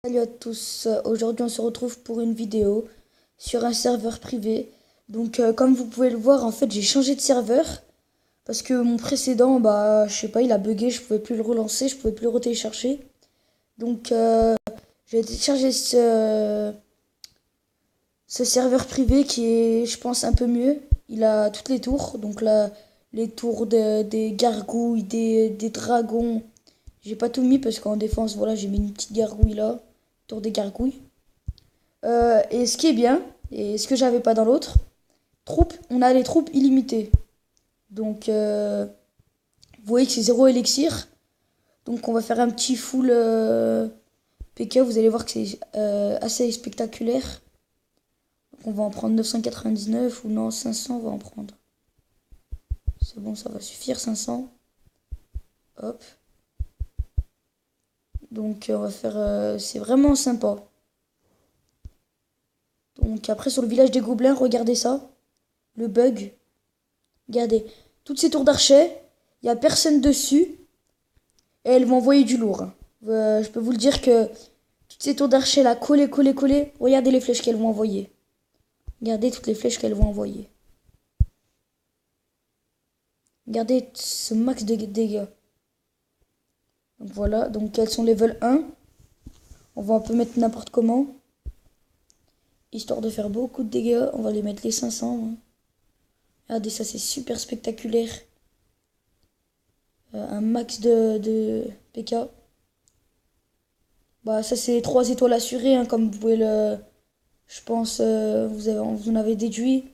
Salut à tous, aujourd'hui on se retrouve pour une vidéo sur un serveur privé. Donc comme vous pouvez le voir, en fait j'ai changé de serveur parce que mon précédent, bah je sais pas, il a bugué, je pouvais plus le relancer, je pouvais plus le retélécharger. Donc j'ai téléchargé ce serveur privé qui est, je pense, un peu mieux. Il a toutes les tours, donc là les tours des gargouilles, des dragons. J'ai pas tout mis parce qu'en défense, voilà, j'ai mis une petite gargouille là, tour des gargouilles. Et ce qui est bien, et ce que j'avais pas dans l'autre, on a les troupes illimitées. Donc, vous voyez que c'est zéro élixir. Donc, on va faire un petit full PK. Vous allez voir que c'est assez spectaculaire. Donc, on va en prendre 999 ou non, 500, on va en prendre. C'est bon, ça va suffire, 500. Hop. Donc, on va faire. C'est vraiment sympa. Donc, après, sur le village des gobelins, regardez ça. Le bug. Regardez. Toutes ces tours d'archers, il n'y a personne dessus. Et elles vont envoyer du lourd. Je peux vous le dire que toutes ces tours d'archer là, collées, collées, collées, regardez les flèches qu'elles vont envoyer. Regardez toutes les flèches qu'elles vont envoyer. Regardez ce max de dégâts. Donc voilà, donc elles sont level 1. On va un peu mettre n'importe comment. Histoire de faire beaucoup de dégâts, on va les mettre les 500. Hein. Regardez, ça c'est super spectaculaire. Un max de PK. Bah ça c'est 3 étoiles assurées, hein, comme vous pouvez le... Je pense, vous en avez déduit.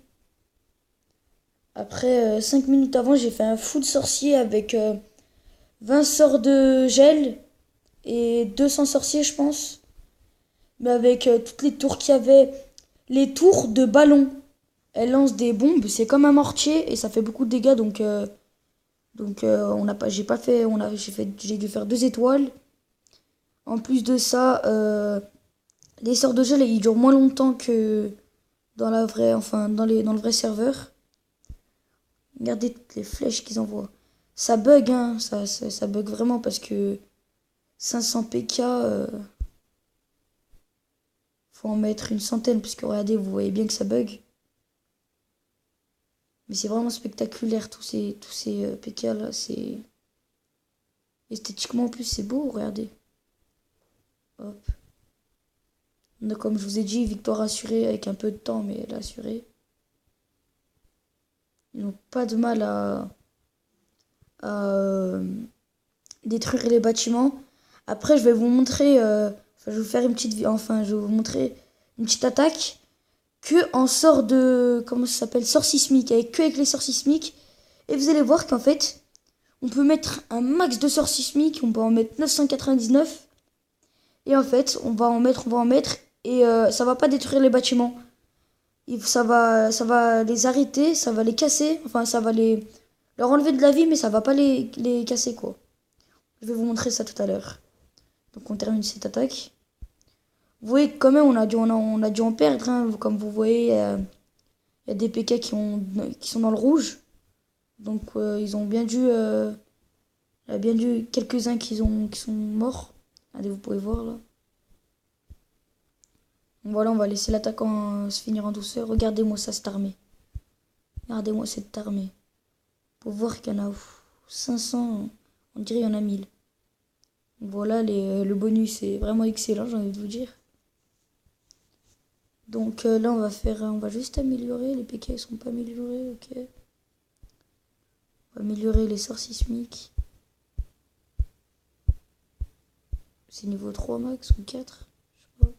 Après, 5 minutes avant, j'ai fait un full sorcier avec 20 sorts de gel et 200 sorciers, je pense. Mais avec toutes les tours qu'il y avait. Les tours de ballon. Elles lancent des bombes, c'est comme un mortier et ça fait beaucoup de dégâts. Donc on n'a pas, j'ai pas fait, j'ai dû faire 2 étoiles. En plus de ça, les sorts de gel, ils durent moins longtemps que dans la vraie, enfin dans le vrai serveur. Regardez toutes les flèches qu'ils envoient. Ça bug, hein. Ça bug vraiment parce que 500 PK, faut en mettre une centaine. Puisque regardez, vous voyez bien que ça bug. Mais c'est vraiment spectaculaire, tous ces PK là. C'est... Esthétiquement en plus, c'est beau, regardez. Hop. On a, comme je vous ai dit, victoire assurée avec un peu de temps, mais elle est assurée. Ils n'ont pas de mal à détruire les bâtiments. Après, je vais vous montrer, je vais vous faire une petite, enfin, je vais vous montrer une petite attaque que en sort de, comment ça s'appelle, sort sismique, avec les sorts sismiques. Et vous allez voir qu'en fait, on peut mettre un max de sorts sismiques, on peut en mettre 999. Et en fait, on va en mettre, et ça va pas détruire les bâtiments. Ça va les arrêter, ça va les casser, enfin, ça va leur enlever de la vie, mais ça va pas les casser, quoi. Je vais vous montrer ça tout à l'heure. Donc on termine cette attaque. Vous voyez que quand même on a dû en perdre. Hein. Comme vous voyez, il y a des PK qui sont dans le rouge. Donc ils ont bien dû... il y a bien dû quelques-uns qui sont morts. Allez, vous pouvez voir là. Donc, voilà, on va laisser l'attaquant se finir en douceur. Regardez-moi ça, cette armée. Regardez-moi cette armée. Pour voir qu'il y en a 500. On dirait qu'il y en a 1000. Voilà, le bonus est vraiment excellent, j'ai envie de vous dire. Donc là, on va juste améliorer. Les PK ne sont pas améliorés, ok. On va améliorer les sorts sismiques. C'est niveau 3 max ou 4? Je sais pas.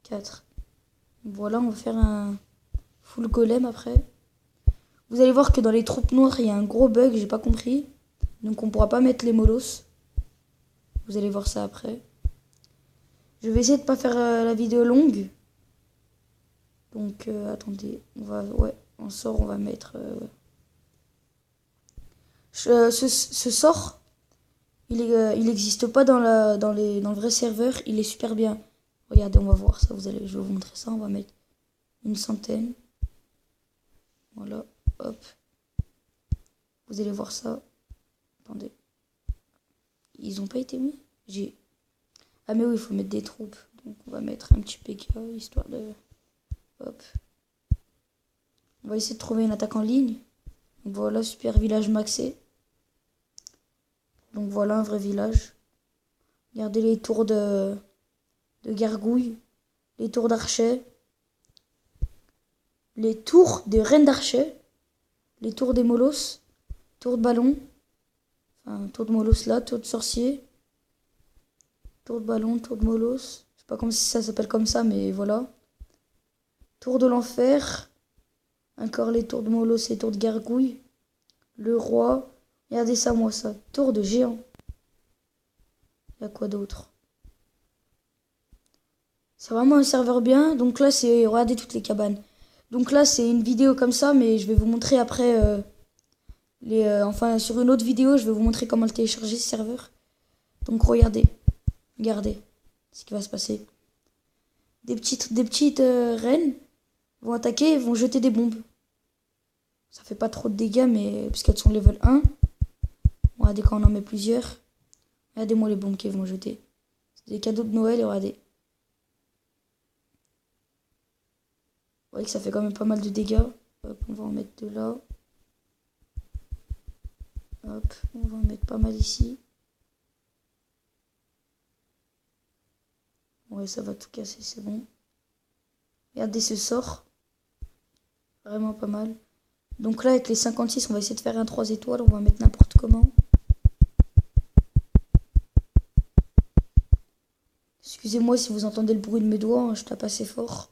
4. Voilà, on va faire un full golem après. Vous allez voir que dans les troupes noires, il y a un gros bug, j'ai pas compris. Donc on pourra pas mettre les molosses. Vous allez voir ça après. Je vais essayer de pas faire la vidéo longue. Donc attendez, ouais, en sort, on va mettre... ce sort, il n'existe pas dans le vrai serveur, il est super bien. Regardez, on va voir ça, je vais vous montrer ça, on va mettre une centaine. Voilà, hop. Vous allez voir ça. Attendez. Ils ont pas été mis? Ah mais oui, il faut mettre des troupes. Donc on va mettre un petit PK, histoire de... Hop. On va essayer de trouver une attaque en ligne. Donc voilà, super village maxé. Donc voilà un vrai village. Regardez les tours de gargouilles, les tours d'archers, les tours des reines d'archers, les tours des molosses, tour de ballon, enfin tour de molosse là, tour de sorcier, tour de ballon, tour de molosse. Je sais pas comme si ça s'appelle comme ça, mais voilà. Tour de l'enfer, encore les tours de molosse et tours de gargouilles, le roi. Regardez ça, moi ça, tour de géant. Il y a quoi d'autre? C'est vraiment un serveur bien. Donc là, c'est... Regardez toutes les cabanes. Donc là, c'est une vidéo comme ça, mais je vais vous montrer après... enfin, sur une autre vidéo, je vais vous montrer comment le télécharger, ce serveur. Donc regardez. Regardez ce qui va se passer. Des petites reines vont attaquer et vont jeter des bombes. Ça fait pas trop de dégâts, mais puisqu'elles sont level 1. Regardez quand on en met plusieurs. Regardez-moi les bombes qu'ils vont jeter. C'est des cadeaux de Noël et regardez. Vous voyez que ça fait quand même pas mal de dégâts. Hop, on va en mettre de là. Hop, on va en mettre pas mal ici. Ouais, ça va tout casser, c'est bon. Regardez ce sort. Vraiment pas mal. Donc là, avec les 56, on va essayer de faire un 3 étoiles. On va mettre n'importe comment. Excusez-moi si vous entendez le bruit de mes doigts, hein, je tape assez fort.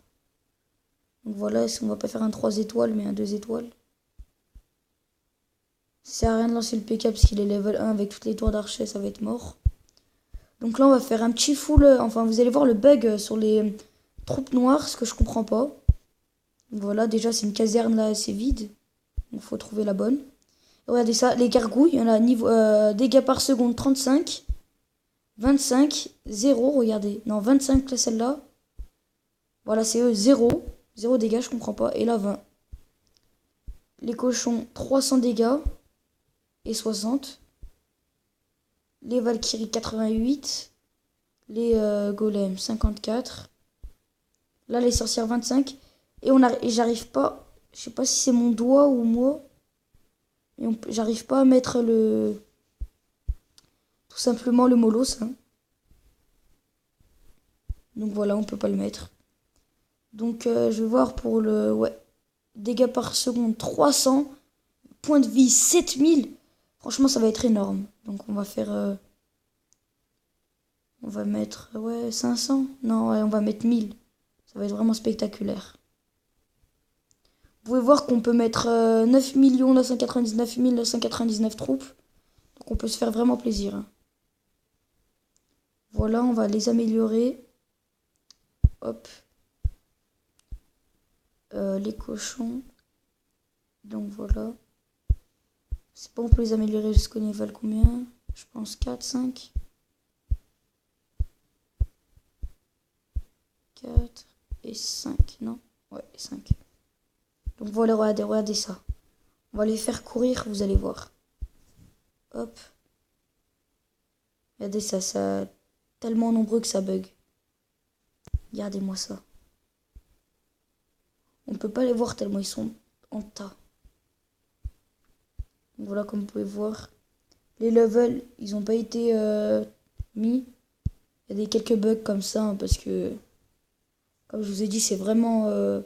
Donc voilà, on va pas faire un 3 étoiles, mais un 2 étoiles. Ça sert à rien de lancer le PK parce qu'il est level 1 avec toutes les tours d'archer, ça va être mort. Donc là, on va faire un petit full... Enfin, vous allez voir le bug sur les troupes noires, ce que je comprends pas. Donc voilà, déjà, c'est une caserne là, c'est vide. Donc il faut trouver la bonne. Et regardez ça, les gargouilles, il y en a niveau dégâts par seconde 35, 25, 0, regardez. Non, 25 là, celle-là. Voilà, c'est eux, 0. 0 dégâts, je comprends pas. Et là, 20. Les cochons, 300 dégâts. Et 60. Les Valkyries, 88. Les golems, 54. Là, les sorcières, 25. Et j'arrive pas... Je sais pas si c'est mon doigt ou moi. Mais j'arrive pas à mettre le... Tout simplement le molosse. Hein. Donc voilà, on peut pas le mettre. Donc je vais voir pour le... Ouais. Dégâts par seconde, 300. Point de vie, 7000. Franchement, ça va être énorme. Donc on va faire... on va mettre... Ouais, 500. Non, ouais, on va mettre 1000. Ça va être vraiment spectaculaire. Vous pouvez voir qu'on peut mettre 9 999 999 troupes. Donc on peut se faire vraiment plaisir. Hein. Voilà, on va les améliorer. Hop. Les cochons. Donc voilà. C'est bon, on peut les améliorer jusqu'au niveau combien? Je pense 4, 5. 4 et 5, non? Ouais, 5. Donc voilà, regardez ça. On va les faire courir, vous allez voir. Hop. Regardez ça, ça tellement nombreux que ça bug. Regardez-moi ça. On peut pas les voir tellement ils sont en tas. Donc voilà, comme vous pouvez voir. Les levels, ils ont pas été mis. Il y a des quelques bugs comme ça, hein, parce que, comme je vous ai dit, c'est vraiment... il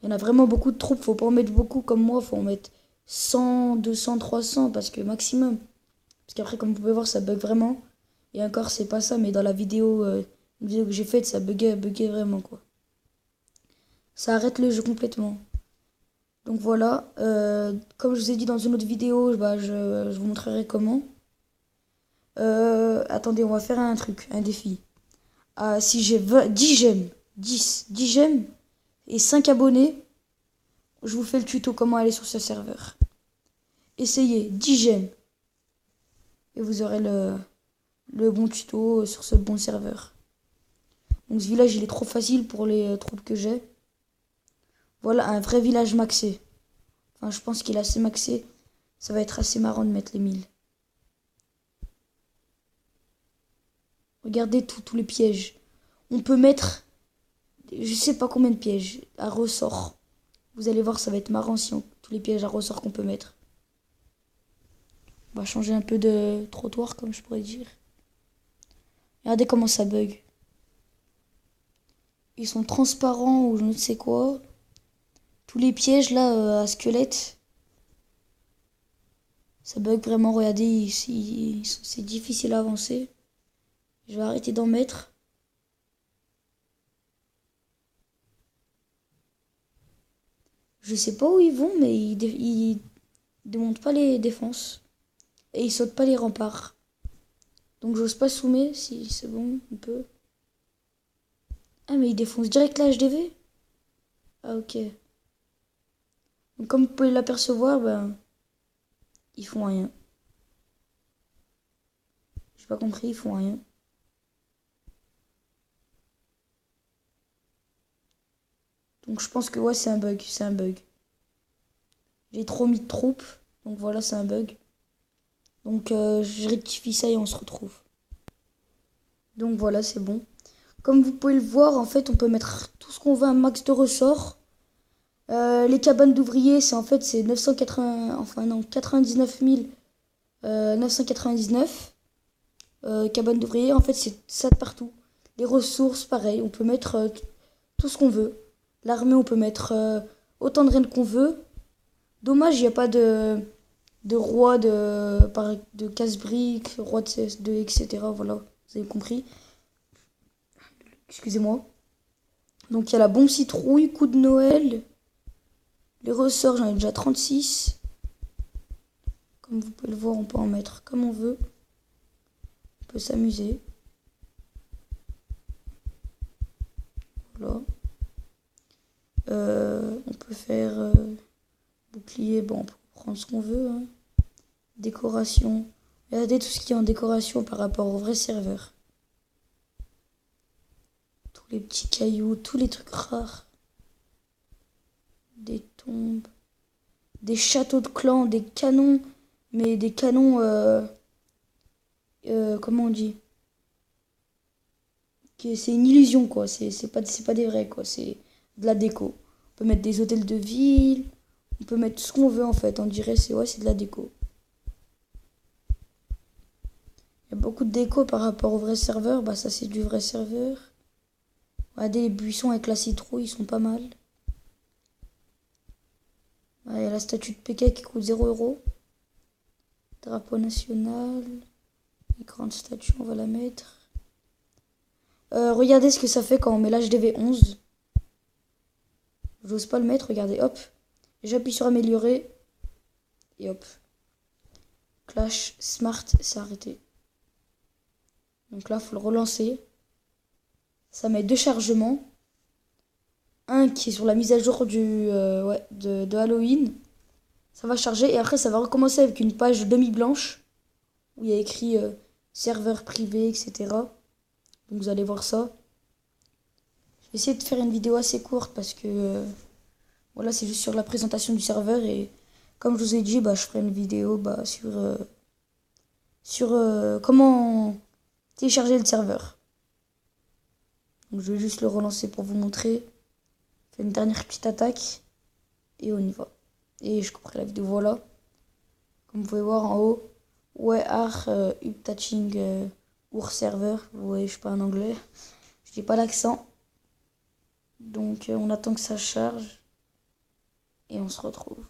y en a vraiment beaucoup de troupes. Faut pas en mettre beaucoup comme moi. Faut en mettre 100, 200, 300, parce que maximum. Parce qu'après, comme vous pouvez voir, ça bug vraiment. Et encore, c'est pas ça, mais dans la vidéo, une vidéo que j'ai faite, ça buguait vraiment, quoi. Ça arrête le jeu complètement. Donc voilà, comme je vous ai dit dans une autre vidéo, bah, je vous montrerai comment. Attendez, on va faire un truc, un défi. Si j'ai 10 gemmes, 10 gemmes et 5 abonnés, je vous fais le tuto comment aller sur ce serveur. Essayez 10 gemmes et vous aurez le bon tuto sur ce bon serveur. Donc ce village, il est trop facile pour les troupes que j'ai. Voilà, un vrai village maxé. Enfin, je pense qu'il est assez maxé. Ça va être assez marrant de mettre les 1000. Regardez tous les pièges. On peut mettre, je sais pas combien de pièges à ressort. Vous allez voir, ça va être marrant si tous les pièges à ressort qu'on peut mettre. On va changer un peu de trottoir, comme je pourrais dire. Regardez comment ça bug. Ils sont transparents ou je ne sais quoi. Tous les pièges là à squelette. Ça bug vraiment, regardez, c'est difficile à avancer. Je vais arrêter d'en mettre. Je sais pas où ils vont, mais ils démontent pas les défenses. Et ils sautent pas les remparts. Donc j'ose pas zoomer, si c'est bon, on peut. Ah mais ils défoncent direct la HDV. Ah ok. Donc comme vous pouvez l'apercevoir, ben, ils font rien. J'ai pas compris, ils font rien. Donc je pense que ouais, c'est un bug, c'est un bug. J'ai trop mis de troupes, donc voilà, c'est un bug. Donc je rectifie ça et on se retrouve. Donc voilà, c'est bon. Comme vous pouvez le voir, en fait, on peut mettre tout ce qu'on veut, un max de ressorts. Les cabanes d'ouvriers, c'est en fait c'est 980, enfin non, 99 999 cabanes d'ouvriers. En fait, c'est ça de partout. Les ressources, pareil, on peut mettre tout ce qu'on veut. L'armée, on peut mettre autant de reines qu'on veut. Dommage, il n'y a pas de roi de casse-briques, roi de CS2, etc. Voilà, vous avez compris. Excusez-moi. Donc il y a la bombe citrouille, coup de Noël. Les ressorts, j'en ai déjà 36. Comme vous pouvez le voir, on peut en mettre comme on veut. On peut s'amuser. Voilà. On peut faire bouclier. Bon, on peut prendre ce qu'on veut. Hein. Décoration. Regardez tout ce qui est en décoration par rapport au vrai serveur. Tous les petits cailloux, tous les trucs rares. Des tombes. Des châteaux de clans, des canons. Mais des canons... comment on dit? C'est une illusion, quoi. C'est pas des vrais, quoi. C'est de la déco. On peut mettre des hôtels de ville. On peut mettre ce qu'on veut, en fait. On dirait, c'est de la déco. Il y a beaucoup de déco par rapport au vrai serveur. Bah, ça, c'est du vrai serveur. Regardez, les buissons avec la citrouille, ils sont pas mal. Il y a la statue de Pékin qui coûte 0 €. Drapeau national. Les grandes statues, on va la mettre. Regardez ce que ça fait quand on met l'HDV 11. J'ose pas le mettre, regardez, hop. J'appuie sur améliorer. Et hop. Clash Smart, c'est arrêté. Donc là, il faut le relancer. Ça met 2 chargements. Un qui est sur la mise à jour de Halloween. Ça va charger et après ça va recommencer avec une page demi-blanche. Où il y a écrit serveur privé, etc. Donc vous allez voir ça. Je vais essayer de faire une vidéo assez courte parce que voilà, c'est juste sur la présentation du serveur. Et comme je vous ai dit, bah, je ferai une vidéo sur comment télécharger le serveur. Donc je vais juste le relancer pour vous montrer. Faire une dernière petite attaque. Et on y va. Et je couperai la vidéo, voilà. Comme vous pouvez voir en haut. Ouais, uptaching serveur. Vous voyez, je suis pas en anglais. Je dis pas l'accent. Donc on attend que ça charge. Et on se retrouve.